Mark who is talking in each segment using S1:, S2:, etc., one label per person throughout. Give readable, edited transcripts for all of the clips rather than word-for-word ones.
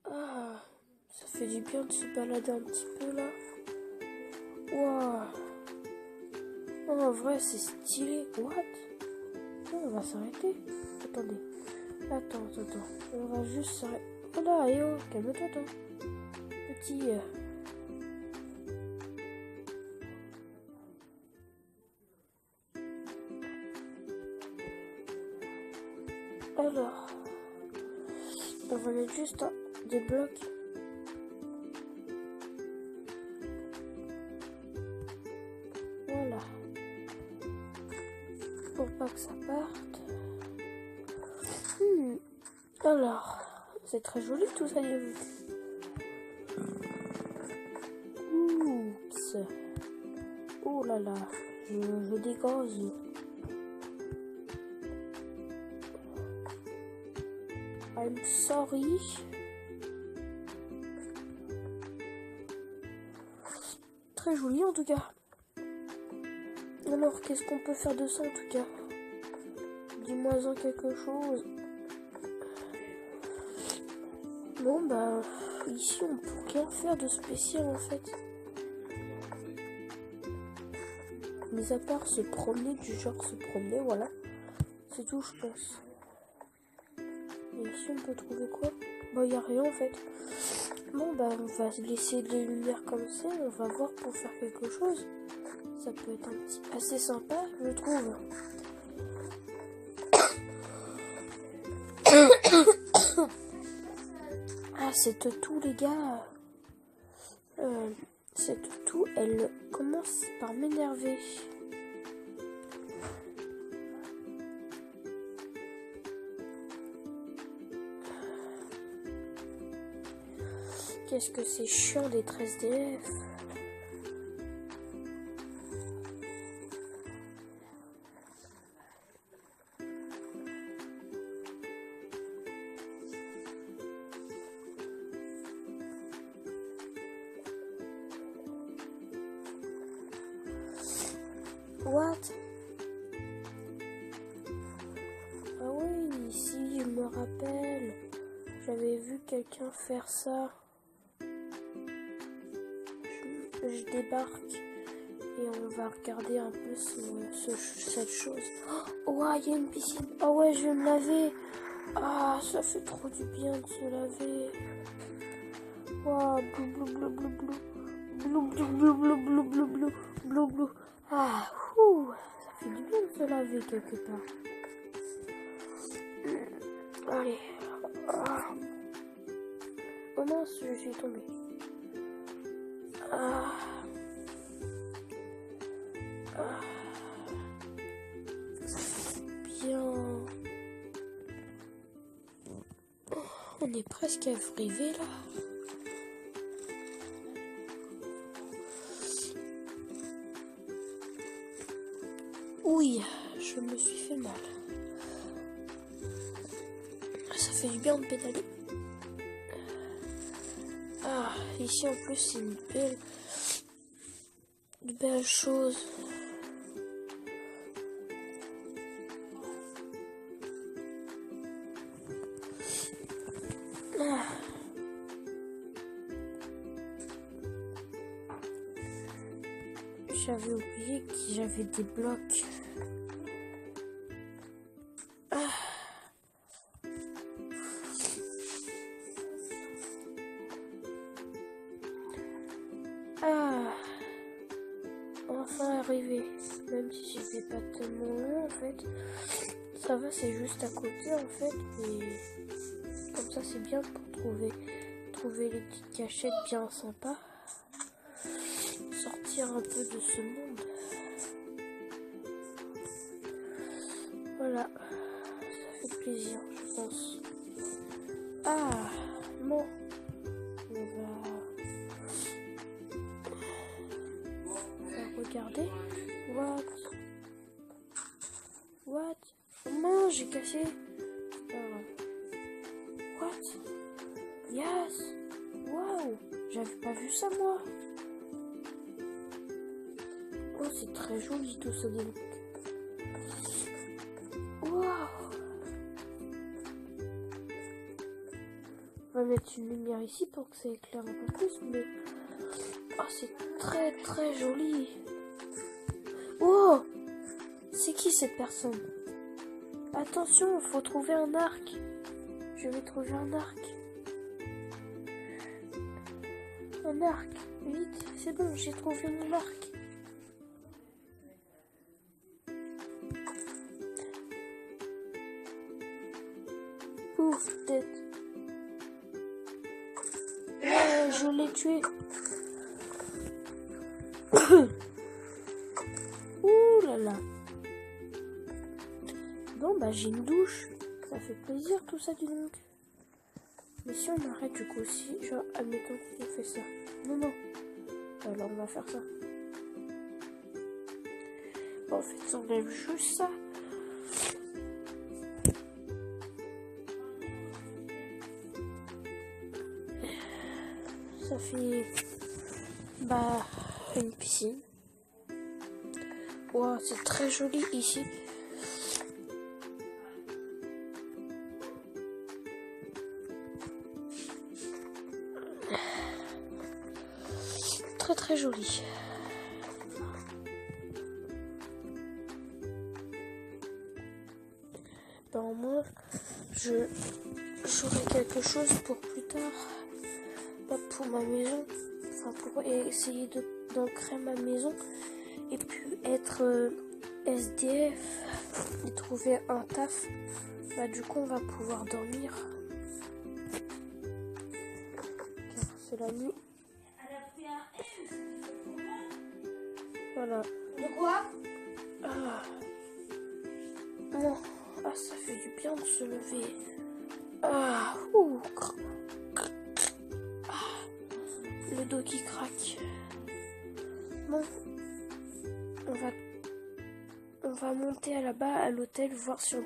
S1: Ah, ça fait du bien de se balader un petit peu là. Waouh. Oh, en vrai, c'est stylé. What? Oh, on va s'arrêter. Attendez. Attends. On va juste s'arrêter. Oh là, oh, calme-toi, toi. Petit. Alors, on va mettre juste des blocs. Voilà. Pour pas que ça parte. Alors, c'est très joli tout ça, les vu. Oups. Oh là là, je dégosse. I'm sorry. Très joli en tout cas. Alors, qu'est-ce qu'on peut faire de ça en tout cas? Dis-moi-en quelque chose. Bon bah, ici on peut rien faire de spécial en fait. Mis à part se promener, du genre se promener, voilà. C'est tout je pense. Et ici on peut trouver quoi? Bah y a rien en fait. Bon bah on va laisser les lumières comme ça, on va voir pour faire quelque chose. Ça peut être assez sympa je trouve. Ah cette toux les gars. Cette toux elle commence par m'énerver. Qu'est-ce que c'est chiant d'être SDF. What? Ah oui, ici je me rappelle. J'avais vu quelqu'un faire ça. Je débarque et on va regarder un peu cette chose. Oh ouais, il y a une piscine. Ah ouais, je vais me laver. Ah, ça fait trop du bien de se laver. Waouh, blou blou blou blou blou. Blou blou blou blou blou blou blou blou blou. Ah, ça fait du bien de se laver quelque part. Allez. Ah. Oh mince, je suis tombée. Ah. Ah. Bien. On est presque arrivé là. Oui, je me suis fait mal. Ça fait du bien de pédaler. Ah, ici en plus c'est une belle chose. Ah. J'avais oublié que j'avais des blocs. Ah, enfin arrivé. Même si c'était pas tellement long en fait. Ça va, c'est juste à côté en fait. Et comme ça c'est bien pour trouver les petites cachettes bien sympas. Sortir un peu de ce monde. Voilà. Ça fait plaisir, je pense. Ah, bon. On va regarder. What? Oh non, j'ai cassé. What? Yes. Wow. J'avais pas vu ça moi. Oh, c'est très joli tout ça. va mettre une lumière ici pour que ça éclaire un peu plus, mais oh, c'est très très joli. Oh, c'est qui cette personne? Attention, il faut trouver un arc. Je vais trouver un arc. Un arc, vite, c'est bon, j'ai trouvé mon arc. Ouf, tête. Ouais, je l'ai tué. Ouh là là. Bon, bah j'ai une douche. Ça fait plaisir tout ça, dis donc. Mais si on arrête du coup aussi, genre, admettons qu'on fait ça. Non, non. Alors on va faire ça. Bon, en fait, ça enlève juste ça. Ça fait bah une piscine. Wow, c'est très joli ici. Très très joli. Ben, au moins, j'aurai quelque chose pour plus tard. Pas pour ma maison. Enfin, pour essayer d'ancrer ma maison. Et puis être SDF. Et trouver un taf. Bah, du coup, on va pouvoir dormir. Car c'est la nuit. Voilà.
S2: De quoi?
S1: Non. Ah, ça fait du bien de se lever. Ah, ouh. Ah, le dos qui craque. Bon, on va monter là-bas à l'hôtel, voir si on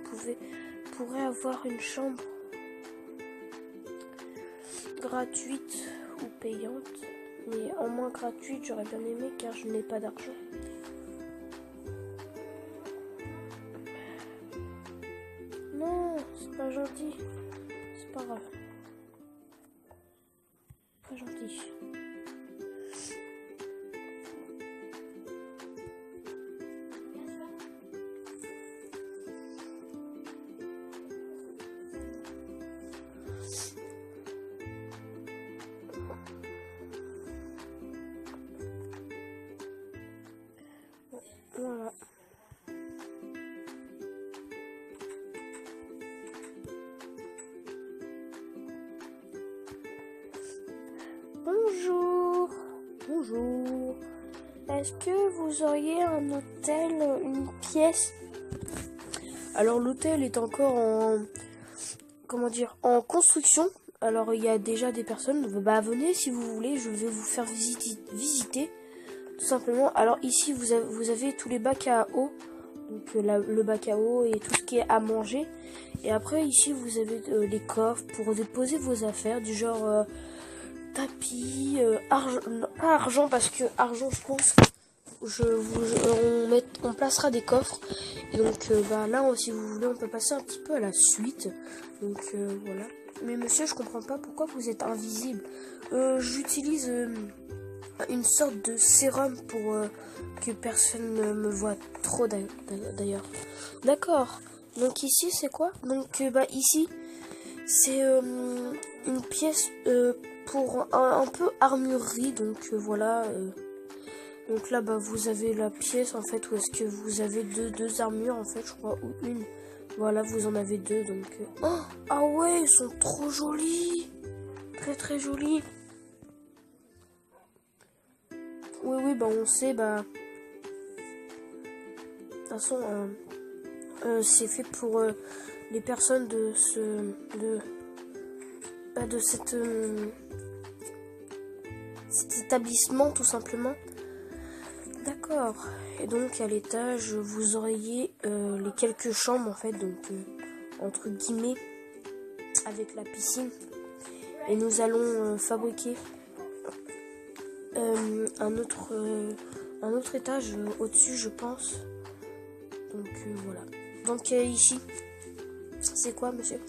S1: pourrait avoir une chambre gratuite ou payante. Mais en moins gratuite, j'aurais bien aimé car je n'ai pas d'argent. Non, c'est pas gentil. C'est pas grave. Pas gentil. Voilà. Bonjour. Bonjour. Est-ce que vous auriez un hôtel, une pièce? Alors l'hôtel est encore en construction. Alors il y a déjà des personnes. Bah venez si vous voulez, je vais vous faire visiter. Tout simplement. Alors ici vous avez tous les bacs à eau, donc le bac à eau et tout ce qui est à manger. Et après ici vous avez les coffres pour déposer vos affaires du genre tapis, argent, pas argent parce que argent je pense on placera des coffres. Et donc bah là si vous voulez on peut passer un petit peu à la suite. Donc voilà. Mais monsieur je comprends pas pourquoi vous êtes invisible. J'utilise une sorte de sérum pour que personne ne me voit trop d'ailleurs. D'accord. Donc ici c'est quoi? Donc bah ici c'est une pièce pour un peu armurerie. Donc voilà. Donc là bah vous avez la pièce en fait où est-ce que vous avez deux armures en fait je crois ou une. Voilà vous en avez deux donc. Oh, ah ouais ils sont trop jolis. Très très jolis. Oui, bah on sait, bah. De toute façon, c'est fait pour les personnes de cet établissement, tout simplement. D'accord. Et donc, à l'étage, vous auriez les quelques chambres, en fait, donc, entre guillemets, avec la piscine. Et nous allons fabriquer un autre étage au-dessus je pense. Donc voilà. Donc ici C'est quoi, monsieur?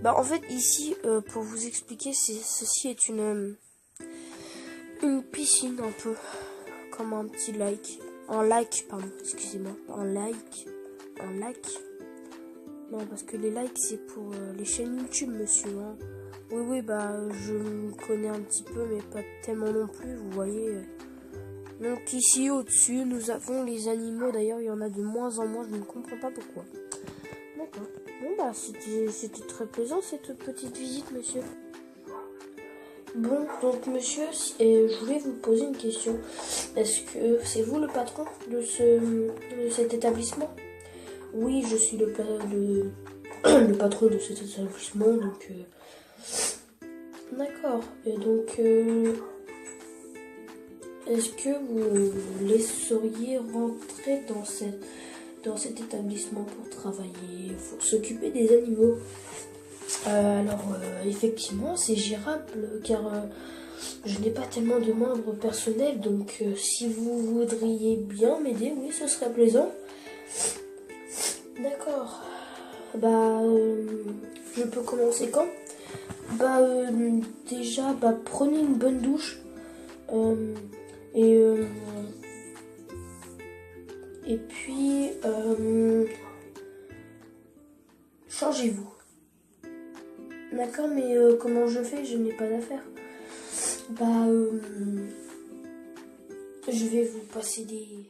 S1: Bah, en fait, ici, pour vous expliquer, ceci est une piscine, un peu, comme un petit lac. Un lac, pardon, excusez-moi. Un lac. Non, parce que les likes, c'est pour les chaînes YouTube, monsieur, hein. Oui, bah, je me connais un petit peu, mais pas tellement non plus, vous voyez. Donc ici, au-dessus, nous avons les animaux. D'ailleurs, il y en a de moins en moins, je ne comprends pas pourquoi. D'accord. Bon, bah, c'était très plaisant, cette petite visite, monsieur. Bon, donc, monsieur, je voulais vous poser une question. Est-ce que c'est vous le patron de cet établissement? Oui, je suis le patron de cet établissement, donc... D'accord. Et donc, est-ce que vous laisseriez rentrer dans cet établissement pour travailler, pour s'occuper des animaux? Effectivement, c'est gérable, car je n'ai pas tellement de membres personnels, donc si vous voudriez bien m'aider, oui, ce serait plaisant. D'accord. Bah, je peux commencer quand? Bah, déjà, bah, prenez une bonne douche. Et puis, changez-vous. D'accord, mais comment je fais? Je n'ai pas d'affaires. Bah, je vais vous passer des...